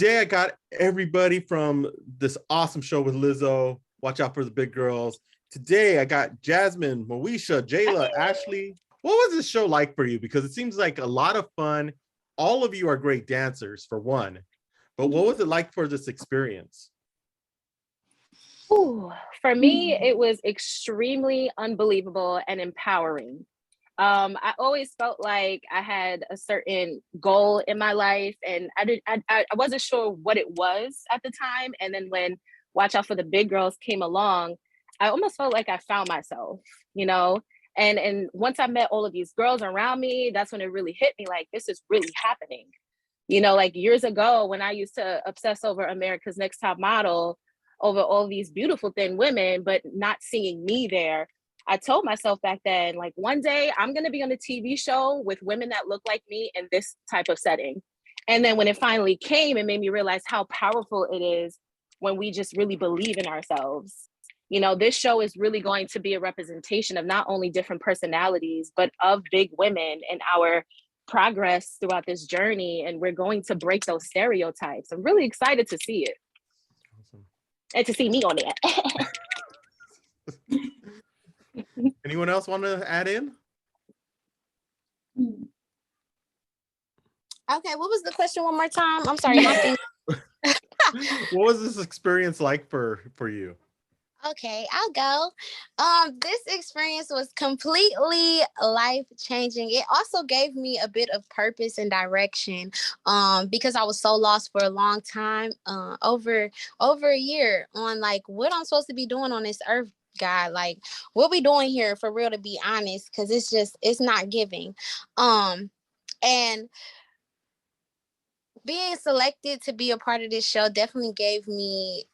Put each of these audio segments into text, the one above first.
today I got everybody from this awesome show with Lizzo, Watch Out for the Big Grrrls. Today I got Jasmine, Moesha, Jayla, Ashley. What was this show like for you? Because it seems like a lot of fun. All of you are great dancers, for one. But what was it like for this experience? Ooh, for me, it was extremely unbelievable and empowering. I always felt like I had a certain goal in my life, and I wasn't sure what it was at the time. And then when Watch Out for the Big Grrrls came along, I almost felt like I found myself, you know? And once I met all of these girls around me, that's when it really hit me, like, this is really happening. You know, like years ago when I used to obsess over America's Next Top Model, over all these beautiful thin women, but not seeing me there, I told myself back then, like, one day I'm going to be on a TV show with women that look like me in this type of setting. And then when it finally came, it made me realize how powerful it is when we just really believe in ourselves. You know, this show is really going to be a representation of not only different personalities, but of big women and our progress throughout this journey. And we're going to break those stereotypes. I'm really excited to see it. Awesome. And to see me on it. Anyone else want to add in? Okay, what was the question one more time? I'm sorry. What was this experience like for you? Okay, I'll go. This experience was completely life-changing. It also gave me a bit of purpose and direction, because I was so lost for a long time, over a year, on like what I'm supposed to be doing on this earth, God. Like, what we doing here for real, to be honest, because it's not giving. And being selected to be a part of this show definitely gave me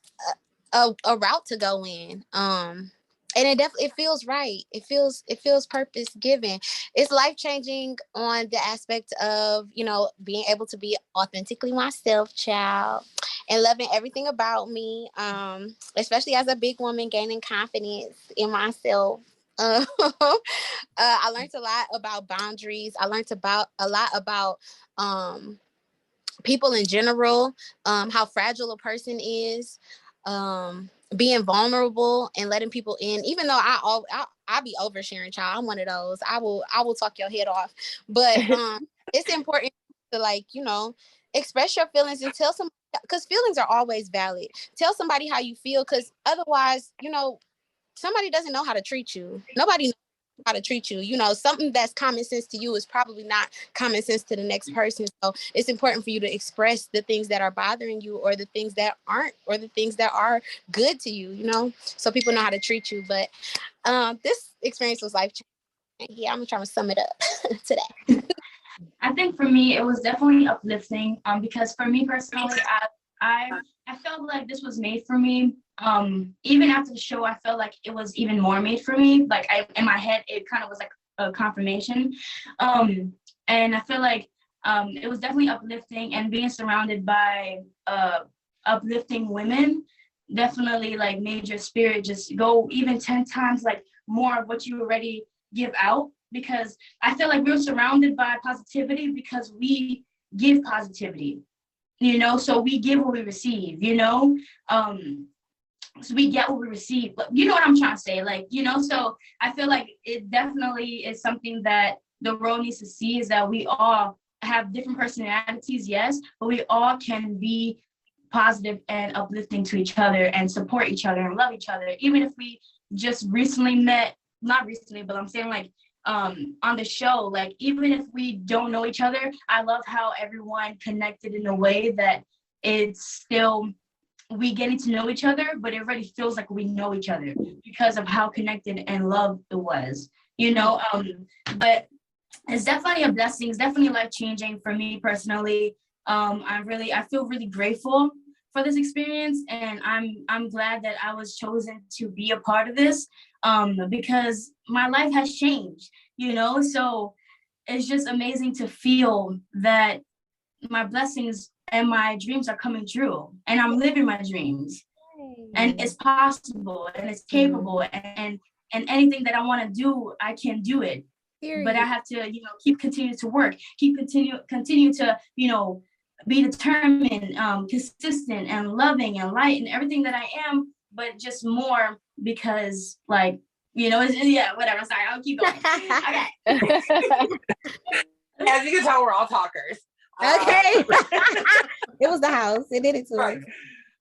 a route to go in. And it feels right. It feels purpose given. It's life-changing on the aspect of, you know, being able to be authentically myself, child, and loving everything about me, especially as a big woman, gaining confidence in myself. I learned a lot about boundaries. I learned a lot about people in general, how fragile a person is, being vulnerable and letting people in. Even though I be oversharing, child. I'm one of those. I will talk your head off. But it's important to, like, you know, express your feelings and tell somebody, because feelings are always valid. Tell somebody how you feel, because otherwise, you know, somebody doesn't know how to treat you. Nobody knows how to treat you. You know, something that's common sense to you is probably not common sense to the next person. So it's important for you to express the things that are bothering you, or the things that aren't, or the things that are good to you, you know, so people know how to treat you. But this experience was life-changing. Yeah, I'm trying to sum it up today. I think for me, it was definitely uplifting, because for me personally, I felt like this was made for me. Even after the show, I felt like it was even more made for me. Like, in my head, it kind of was like a confirmation. And I feel like it was definitely uplifting, and being surrounded by uplifting women definitely like made your spirit just go even 10 times like more of what you already give out. Because I feel like we're surrounded by positivity because we give positivity, you know, so we give what we receive, you know, so we get what we receive, but you know what I'm trying to say, like, you know, so I feel like it definitely is something that the world needs to see, is that we all have different personalities, yes, but we all can be positive and uplifting to each other and support each other and love each other, even if we just recently met, not recently, but I'm saying like on the show, like even if we don't know each other, I love how everyone connected in a way that it's still we getting to know each other, but it already feels like we know each other because of how connected and loved it was, you know. But it's definitely a blessing. It's definitely life-changing for me personally. I feel really grateful for this experience, and I'm glad that I was chosen to be a part of this, because my life has changed, you know. So it's just amazing to feel that my blessings and my dreams are coming true, and I'm living my dreams, and it's possible, and it's capable, and anything that I want to do, I can do it. But I have to, you know, continue to work, continue to, you know, be determined, consistent and loving and light and everything that I am, but just more because like, you know, yeah, whatever. Sorry, I'll keep going. Okay. As you can tell, we're all talkers. Okay. It was the house. It did it to us.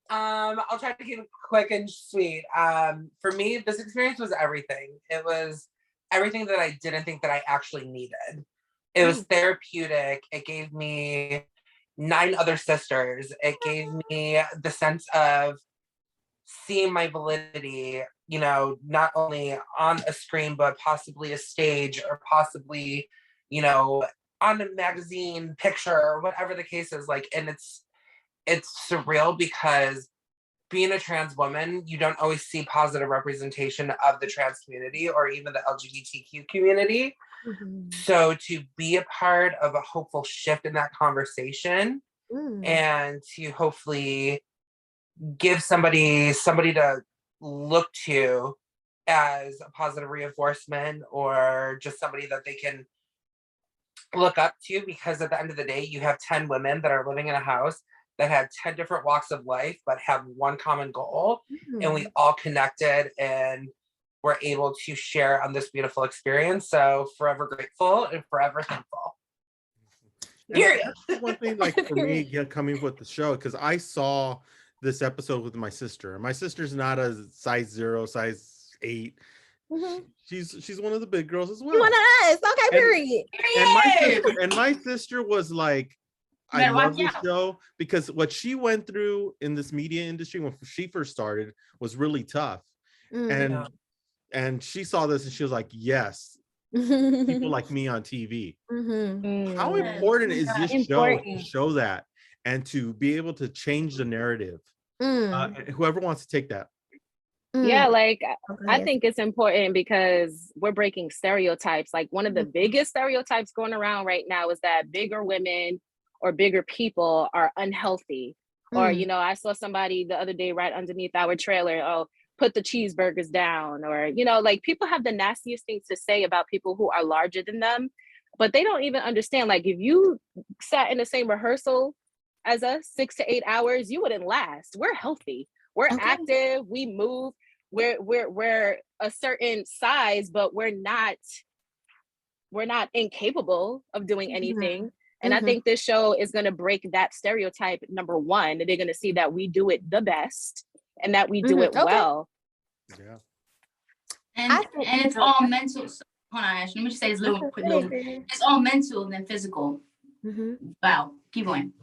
I'll try to keep it quick and sweet. For me, this experience was everything. It was everything that I didn't think that I actually needed. It was therapeutic. It gave me 9 other sisters. It gave me the sense of seeing my validity, you know, not only on a screen, but possibly a stage or possibly, you know, on a magazine picture or whatever the case is. Like, and it's surreal because being a trans woman, you don't always see positive representation of the trans community or even the LGBTQ community. Mm-hmm. So to be a part of a hopeful shift in that conversation and to hopefully give somebody to look to as a positive reinforcement or just somebody that they can look up to, because at the end of the day, you have 10 women that are living in a house that had 10 different walks of life, but have one common goal. And we all connected and were able to share on this beautiful experience. So forever grateful and forever thankful. Period. That's one thing, like for me, coming with the show, because I saw this episode with my sister. My sister's not a size 0, size 8. She's one of the big girls as well. One of us. Okay, period. And my sister was like, I love this show because what she went through in this media industry when she first started was really tough. And she saw this and she was like, yes, people like me on TV. How important is this show to show that and to be able to change the narrative? Whoever wants to take that. Yeah, like I think it's important because we're breaking stereotypes. Like one of the biggest stereotypes going around right now is that bigger women or bigger people are unhealthy. Or, you know, I saw somebody the other day right underneath our trailer, oh, put the cheeseburgers down. Or, you know, like people have the nastiest things to say about people who are larger than them, but they don't even understand. Like if you sat in the same rehearsal as us 6 to 8 hours, you wouldn't last. We're healthy. We're active. We move. We're a certain size, but we're not incapable of doing anything. And I think this show is going to break that stereotype. Number one, they're going to see that we do it the best and that we do it well. Yeah. And it's all mental. Hold on, Ash. Let me just say this little quick. It's all mental than physical. Wow. Keep going.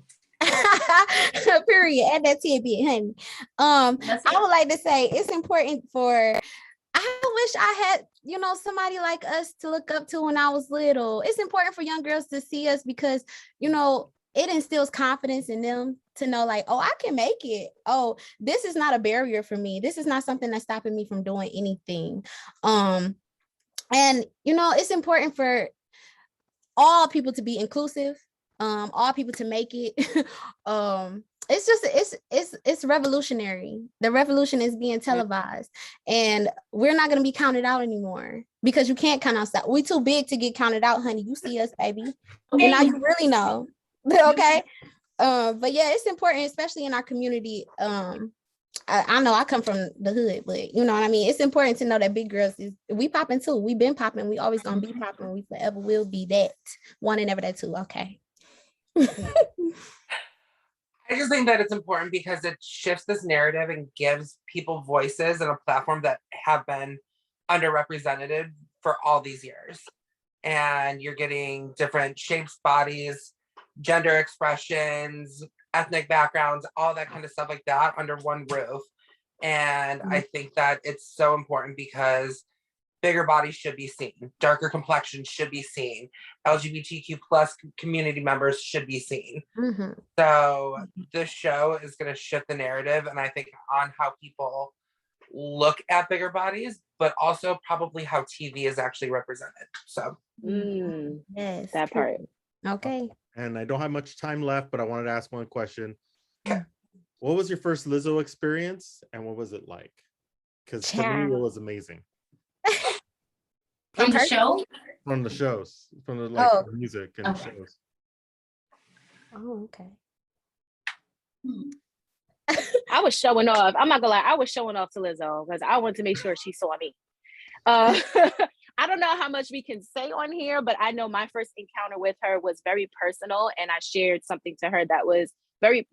Period. Add that tidbit, honey. I would like to say it's important for. I wish I had, you know, somebody like us to look up to when I was little. It's important for young girls to see us because, you know, it instills confidence in them to know like, oh, I can make it. Oh, this is not a barrier for me. This is not something that's stopping me from doing anything. And, you know, it's important for all people to be inclusive, all people to make it. It's just it's revolutionary. The revolution is being televised, and we're not gonna be counted out anymore because you can't count us out. We too big to get counted out, honey. You see us, baby. And now you really know. Okay. But yeah, it's important, especially in our community. I know I come from the hood, but you know what I mean? It's important to know that Big Grrrls is we popping too. We've been popping, we always gonna be popping, we forever will be that one and ever that too. Okay. I just think that it's important because it shifts this narrative and gives people voices and a platform that have been underrepresented for all these years. And you're getting different shapes, bodies, gender expressions, ethnic backgrounds, all that kind of stuff like that under one roof. And I think that it's so important because bigger bodies should be seen, darker complexions should be seen, LGBTQ plus community members should be seen. So this show is going to shift the narrative, and I think on how people look at bigger bodies, but also probably how TV is actually represented. So yes, that part. Okay. And I don't have much time left, but I wanted to ask one question. What was your first Lizzo experience, and what was it like? Because to me, it was amazing. From the show? From the shows, from the like the music and shows. Oh, okay. I was showing off. I'm not gonna lie, I was showing off to Lizzo because I wanted to make sure she saw me. I don't know how much we can say on here, but I know my first encounter with her was very personal, and I shared something to her that was very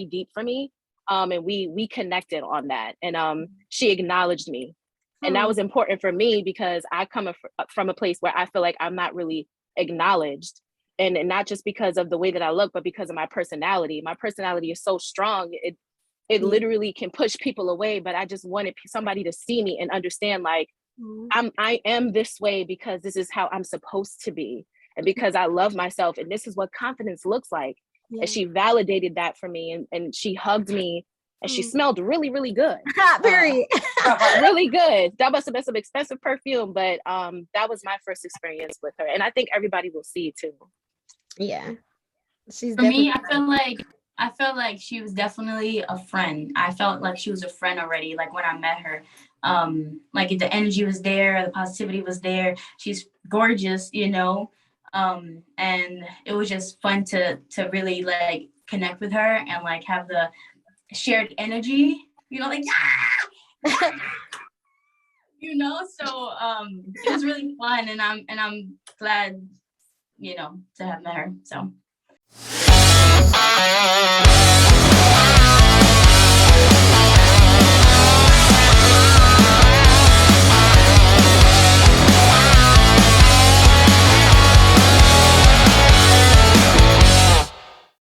deep for me. And we connected on that, and she acknowledged me, and that was important for me because I come from a place where I feel like I'm not really acknowledged, and not just because of the way that I look, but because of my personality. My personality is so strong, it literally can push people away. But I just wanted somebody to see me and understand, like, I am this way because this is how I'm supposed to be, and because I love myself, and this is what confidence looks like. And she validated that for me, and she hugged me, and she smelled really, really good. Period. Really good. That must have been some expensive perfume, but that was my first experience with her, and I think everybody will see it too. Yeah, she's for me. I felt like she was definitely a friend. I felt like she was a friend already. Like when I met her, like the energy was there, the positivity was there. She's gorgeous, you know. And it was just fun to really like connect with her and like have the shared energy, you know, like you know. So it was really fun, and I'm glad, you know, to have met her. So